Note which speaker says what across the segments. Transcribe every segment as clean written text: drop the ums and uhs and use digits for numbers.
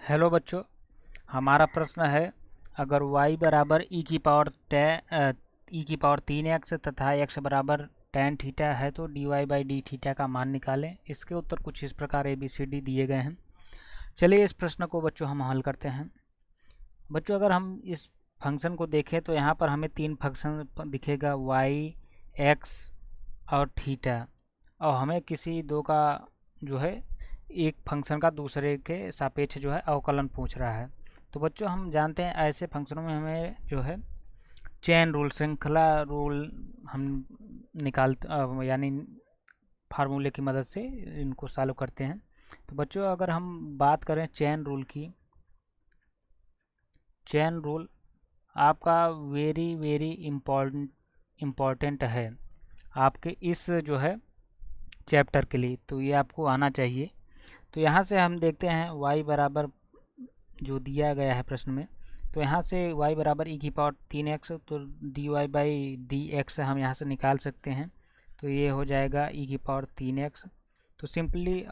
Speaker 1: Hello बच्चों, हमारा प्रश्न है अगर y बराबर e की पावर 3x तथा x बराबर tan थीटा है तो dy बाई डी थीटा का मान निकालें। इसके उत्तर कुछ इस प्रकार ABCD दिए गए हैं। चलिए इस प्रश्न को बच्चों हम हल करते हैं। बच्चों अगर हम इस फंक्शन को देखें तो यहाँ पर हमें तीन फंक्शन दिखेगा y, x और थीटा, और हमें किसी दो का जो है एक फंक्शन का दूसरे के सापेक्ष जो है अवकलन पूछ रहा है। तो बच्चों हम जानते हैं ऐसे फंक्शनों में हमें जो है चेन रूल, श्रृंखला रूल हम यानी फार्मूले की मदद से इनको सॉल्व करते हैं। तो बच्चों अगर हम बात करें चेन रूल की, चेन रूल आपका वेरी इम्पॉर्टेंट है आपके इस जो है चैप्टर के लिए, तो ये आपको आना चाहिए। तो यहाँ से हम देखते हैं y बराबर जो दिया गया है प्रश्न में, तो यहाँ से y बराबर e⁻3x, तो dy बाई डी एक्स हम यहाँ से निकाल सकते हैं। तो ये हो जाएगा e⁻3x। तो सिंपली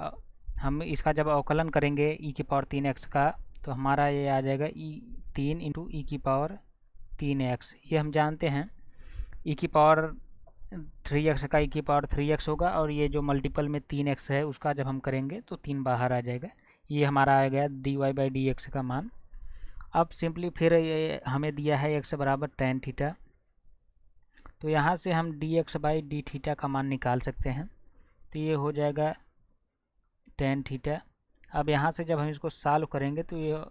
Speaker 1: हम इसका जब अवकलन करेंगे e⁻3x का, तो हमारा ये आ जाएगा 3 इंटू e⁻3x। ये हम जानते हैं e⁻3x का e⁻3x होगा, और ये जो मल्टीपल में 3x है उसका जब हम करेंगे तो 3 बाहर आ जाएगा। ये हमारा आ गया dy बाई डी एक्स का मान। अब सिंपली फिर ये हमें दिया है x बराबर tan थीटा, तो यहाँ से हम dx बाई डी थीटा का मान निकाल सकते हैं। तो ये हो जाएगा tan थीटा। अब यहाँ से जब हम इसको सॉल्व करेंगे तो ये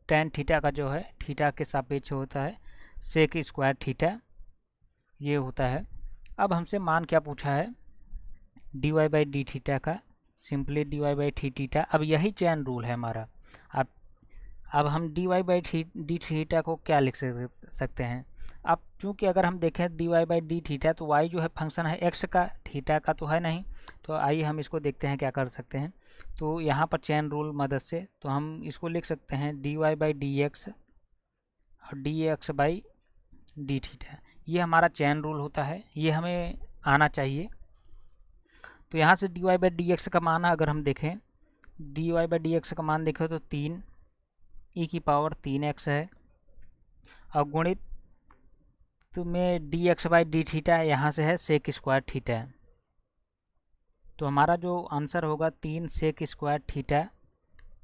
Speaker 1: tan थीटा का जो है थीटा के सापेक्ष होता है सेक स्क्वायर थीटा, ये होता है। अब हमसे मान क्या पूछा है, dy बाई डी थीटा का, सिंपली dy बाई थीटा। अब यही चेन रूल है हमारा। अब हम dy बाई डी थीटा को क्या लिख सकते हैं। अब चूंकि अगर हम देखें dy बाई डी थीटा, तो y जो है फंक्शन है x का, थीटा का तो है नहीं। तो आइए हम इसको देखते हैं क्या कर सकते हैं। तो यहाँ पर चेन रूल मदद से तो हम इसको लिख सकते हैं dy बाई डी एक्स और dx बाई डी थीटा। ये हमारा चेन रूल होता है, ये हमें आना चाहिए। तो यहाँ से dy बाई डी एक्स का मान अगर हम देखें, dy बाई डी एक्स का मान देखें तो 3 e⁻3x है, और गुणित तो में dx बाई डी थीटा यहाँ से है सेक स्क्वायर थीटा। तो हमारा जो आंसर होगा 3 सेक स्क्वायर थीटा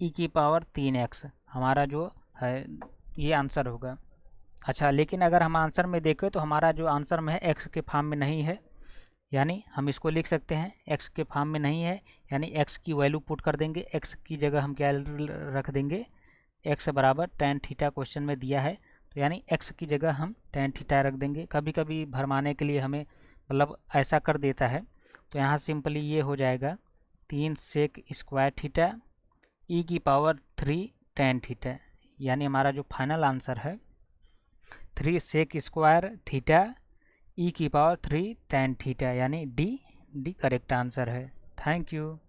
Speaker 1: e⁻3x हमारा जो है ये आंसर होगा। अच्छा, लेकिन अगर हम आंसर में देखें तो हमारा जो आंसर में है x के फॉर्म में नहीं है, यानी हम इसको लिख सकते हैं x के फॉर्म में नहीं है, यानी x की वैल्यू पुट कर देंगे। x की जगह हम क्या रख देंगे, x बराबर tan थीटा क्वेश्चन में दिया है, तो यानी x की जगह हम tan थीटा रख देंगे। कभी कभी भरमाने के लिए हमें मतलब ऐसा कर देता है। तो यहाँ सिंपली ये हो जाएगा 3 sec square theta e⁻3 tan theta, यानी हमारा जो फाइनल आंसर है 3 sec square theta e⁻3 tan theta, यानी डी करेक्ट आंसर है। Thank you.